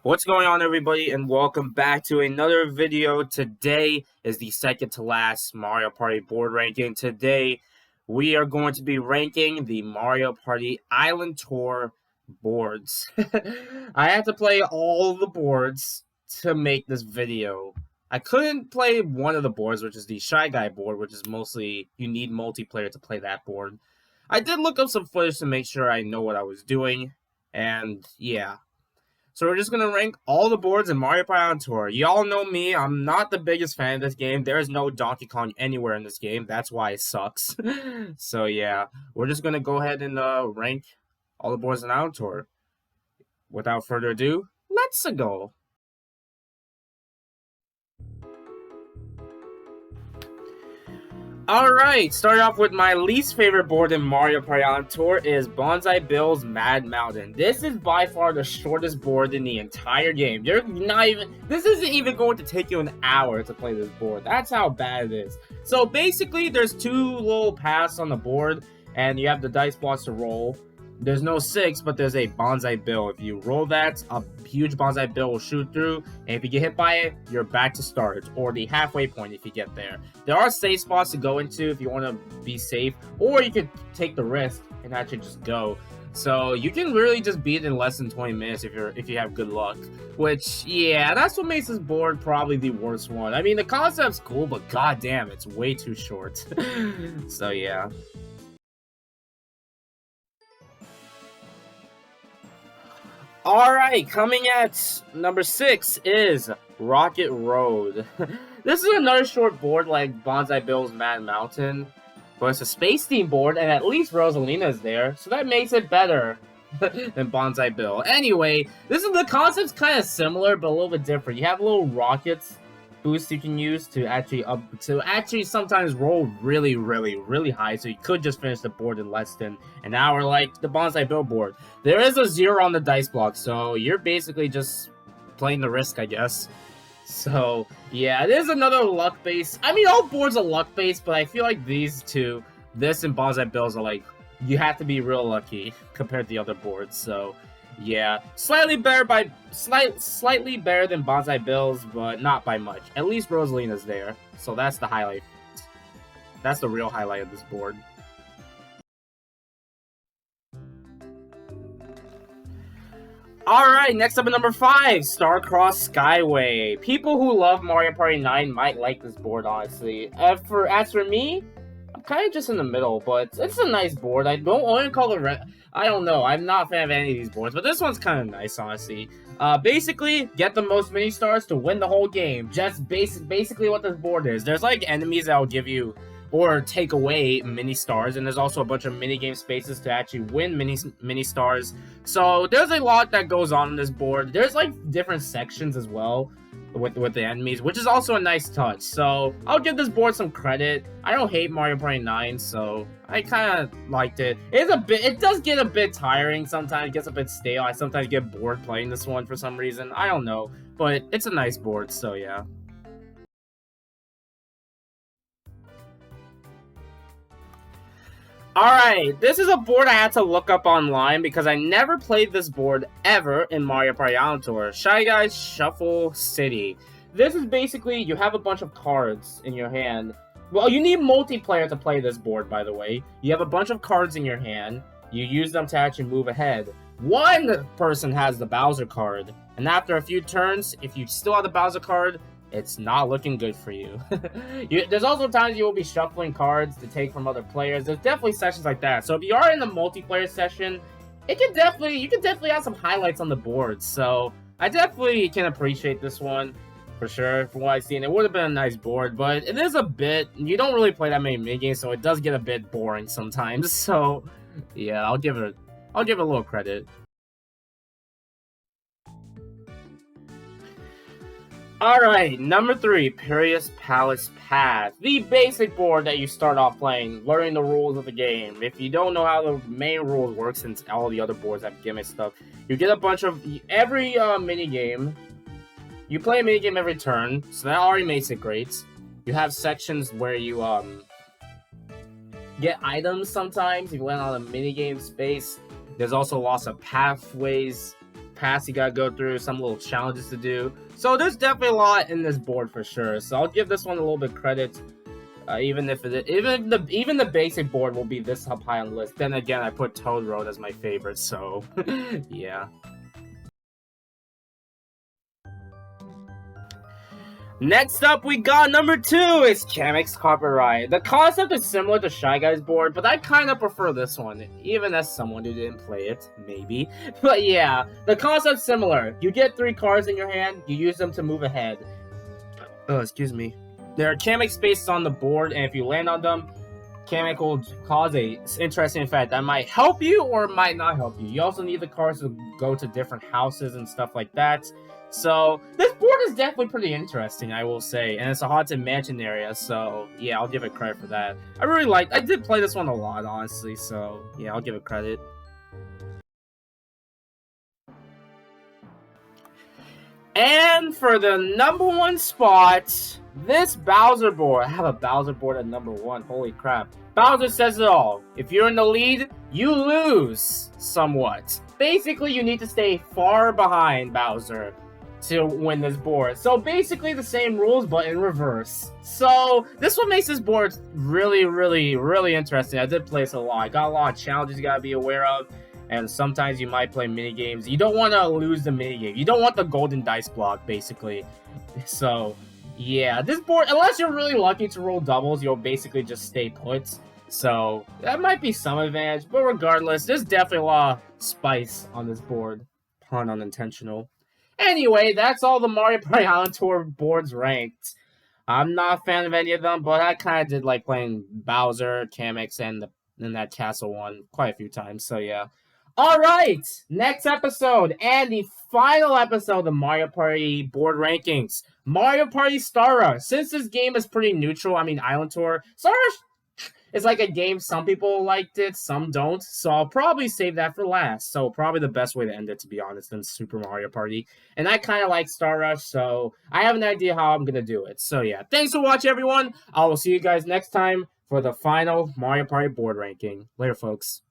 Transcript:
What's going on, everybody, and welcome back to another video. Today is the second to last Mario Party board ranking. Today, we are going to be ranking the Mario Party Island Tour boards. I had to play all the boards to make this video. I couldn't play one of the boards, which is the Shy Guy board, which is mostly, you need multiplayer to play that board. I did look up some footage to make sure I know what I was doing, and yeah. So we're just going to rank all the boards in Mario Party Island Tour. Y'all know me, I'm not the biggest fan of this game. There is no Donkey Kong anywhere in this game. That's why it sucks. So yeah, we're just going to go ahead and rank all the boards in Island Tour. Without further ado, let's go. Alright, starting off with my least favorite board in Mario Party Island Tour is Bonsai Bill's Mad Mountain. This is by far the shortest board in the entire game. This isn't even going to take you an hour to play this board. That's how bad it is. So basically, there's two little paths on the board, and you have the dice blocks to roll. There's no 6, but there's a Bonsai Bill. If you roll that, a huge Bonsai Bill will shoot through, and if you get hit by it, you're back to start, or the halfway point if you get there. There are safe spots to go into if you want to be safe, or you could take the risk and actually just go. So you can really just beat it in less than 20 minutes if you have good luck. Which, yeah, that's what makes this board probably the worst one. I mean, the concept's cool, but goddamn, it's way too short. So yeah. Alright, coming at number 6 is Rocket Road. This is another short board like Bonsai Bill's Mad Mountain, but it's a space theme board, and at least Rosalina is there, so that makes it better than Bonsai Bill. Anyway, the concept's kind of similar, but a little bit different. You have little rockets boost you can use to actually sometimes roll really high, so you could just finish the board in less than an hour like the Bonsai Bill board. There is a 0 on the dice block, so you're basically just playing the risk, I guess. So yeah, it is another luck base. I mean, all boards are luck based, but I feel like these two, this and Bonsai Bills, are like, you have to be real lucky compared to the other boards. So yeah, slightly better than Bonsai Bills, but not by much. At least Rosalina's there, so that's the highlight. That's the real highlight of this board. Alright, next up at number 5, Starcross Skyway. People who love Mario Party 9 might like this board, honestly. As for me, I'm kind of just in the middle, but it's a nice board. I don't call it I don't know. I'm not a fan of any of these boards, but this one's kind of nice, honestly. Basically, get the most mini stars to win the whole game. Just basically what this board is. There's like enemies that will give you or take away mini stars, and there's also a bunch of mini game spaces to actually win mini stars. So there's a lot that goes on in this board. There's like different sections as well with the enemies, which is also a nice touch. So I'll give this board some credit. I don't hate Mario Party 9, so I kind of liked it. It does get a bit tiring sometimes. It gets a bit stale. I sometimes get bored playing this one for some reason. I don't know, but it's a nice board, so yeah. Alright, this is a board I had to look up online because I never played this board ever in Mario Party Island Tour. Shy Guys Shuffle City. This is basically, you have a bunch of cards in your hand. Well, you need multiplayer to play this board, by the way. You have a bunch of cards in your hand. You use them to actually move ahead. One person has the Bowser card, and after a few turns, if you still have the Bowser card, it's not looking good for you. There's also times you will be shuffling cards to take from other players. There's definitely sessions like that. So if you are in the multiplayer session, you can definitely have some highlights on the board. So I definitely can appreciate this one for sure. From what I've seen, it would have been a nice board, but it is a bit. You don't really play that many minigames, so it does get a bit boring sometimes. So yeah, I'll give it a little credit. Alright, number 3, Perilous Palace Path. The basic board that you start off playing, learning the rules of the game. If you don't know how the main rules work, since all the other boards have gimmick stuff, you get a bunch of, every minigame, you play a minigame every turn, so that already makes it great. You have sections where you get items sometimes, if you land on a minigame space. There's also lots of pathways paths you gotta go through, some little challenges to do. So there's definitely a lot in this board for sure. So I'll give this one a little bit of credit. Even the basic board will be this up high on the list. Then again, I put Toad Road as my favorite, so yeah. Next up, we got number 2. It's Kamek's Carpet Ride. The concept is similar to Shy Guy's board, but I kind of prefer this one, even as someone who didn't play it, maybe. But yeah, the concept's similar. You get 3 cards in your hand, you use them to move ahead. Oh, excuse me. There are Kamek spaces on the board, and if you land on them, Kamek will cause a interesting effect that might help you or might not help you. You also need the cards to go to different houses and stuff like that. So this board is definitely pretty interesting, I will say, and it's a haunted mansion area. So yeah, I'll give it credit for that. I did play this one a lot, honestly. So yeah, I'll give it credit. And for the number 1 spot, this Bowser board. I have a Bowser board at number 1. Holy crap. Bowser says it all. If you're in the lead, you lose somewhat. Basically, you need to stay far behind Bowser to win this board. So basically the same rules, but in reverse. So this one makes this board really, really, really interesting. I did play this a lot. I got a lot of challenges you gotta be aware of. And sometimes you might play mini games. You don't want to lose the mini game. You don't want the golden dice block, basically. So, yeah, this board, unless you're really lucky to roll doubles, you'll basically just stay put. So, that might be some advantage. But regardless, there's definitely a lot of spice on this board. Pun unintentional. Anyway, that's all the Mario Party Island Tour boards ranked. I'm not a fan of any of them, but I kind of did like playing Bowser, Kamek, and that castle one quite a few times. So, yeah. Alright, next episode, and the final episode of the Mario Party board rankings. Mario Party Star Rush. Since this game is pretty neutral, Island Tour, Star Rush is like a game, some people liked it, some don't, so I'll probably save that for last. So probably the best way to end it, to be honest, than Super Mario Party. And I kind of like Star Rush, so I have an idea how I'm going to do it. So yeah, thanks for watching, everyone. I will see you guys next time for the final Mario Party board ranking. Later, folks.